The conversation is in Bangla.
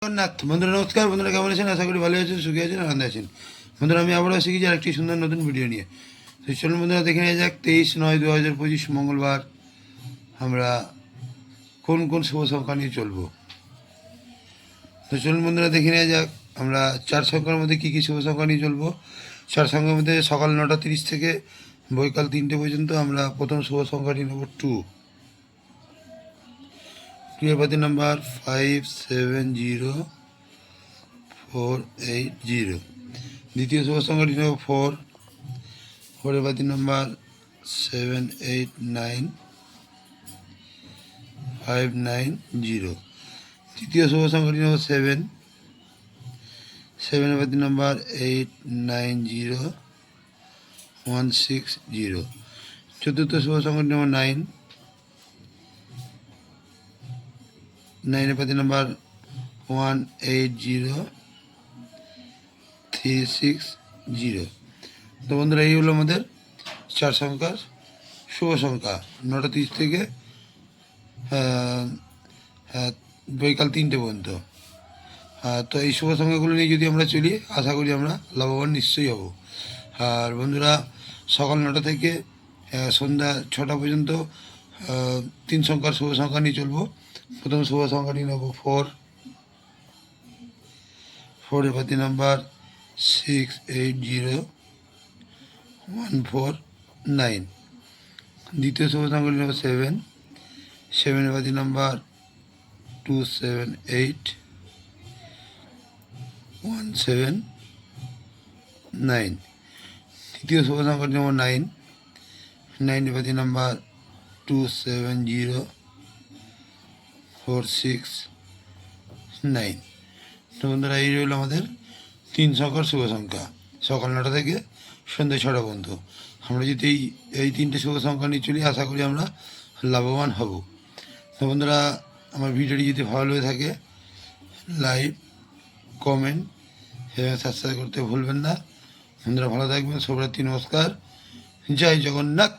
জগন্নাথ। বন্ধুরা নমস্কার। বন্ধুরা কেমন আছেন? আশা করি ভালো আছেন, সুখী আছেন, আনন্দে আছেন। বন্ধুরা আমি আবারও শিখেছি আর একটি সুন্দর নতুন ভিডিও নিয়ে। তো চলুন বন্ধুরা দেখে নেওয়া যাক 23/9/2025 মঙ্গলবার আমরা কোন কোন শুভ সংখ্যা নিয়ে চলবো। তো চলুন বন্ধুরা দেখে নেওয়া যাক আমরা 4 সংখ্যার মধ্যে কী কী শুভ সংখ্যা নিয়ে চলবো। 4 সংখ্যার মধ্যে সকাল 9:30 থেকে বৈকাল 3টে পর্যন্ত আমরা প্রথম শুভ সংখ্যাটি নেব 2। ক্রিয়াপতি নাম্বার 570480। দ্বিতীয় শুভ সংখ্যাটি নেব 4। ক্রিয়াপতি নাম্বার 789590। তৃতীয় শুভ সংখ্যাটি নেব 7। 7 পাতি নাম্বার 890160। চতুর্থ শুভ সংখ্যাটি নেব 9। 9 পাতি নাম্বার 180360। তো বন্ধুরা এই হলো আমাদের 4 সংখ্যার শুভ সংখ্যা 9:30 থেকে বৈকাল 3টে পর্যন্ত। তো এই শুভ সংখ্যাগুলো নিয়ে যদি আমরা চলি আশা করি আমরা লাভবান নিশ্চয়ই হব। আর বন্ধুরা সকাল 9টা থেকে সন্ধ্যা 6টা পর্যন্ত 3 সংখ্যার শুভ সংখ্যা নিয়ে চলবো। প্রথম শুভ সংখ্যাটি নেব 4। 4 পাতি নাম্বার 680149। দ্বিতীয় শুভ সংখ্যাটি নেব 7। 7 পাতি নাম্বার 278179। তৃতীয় শুভ সংখ্যাটি নেব 9। 9 পাতি নাম্বার 270469। তো বন্ধুরা এই রইল আমাদের 3 সংখ্যার শুভ সংখ্যা সকাল 9টা থেকে সন্ধ্যে 6টা পর্যন্ত। আমরা যদি এই 3টে শুভ সংখ্যা নিয়ে চলি আশা করি আমরা লাভবান হব। তো বন্ধুরা আমার ভিডিওটি যদি ভালো লেগে থাকে লাইক, কমেন্ট এবং সাবস্ক্রাইব করতে ভুলবেন না। বন্ধুরা ভালো থাকবেন। শুভরাত্রি, নমস্কার, জয় জগন্নাথ।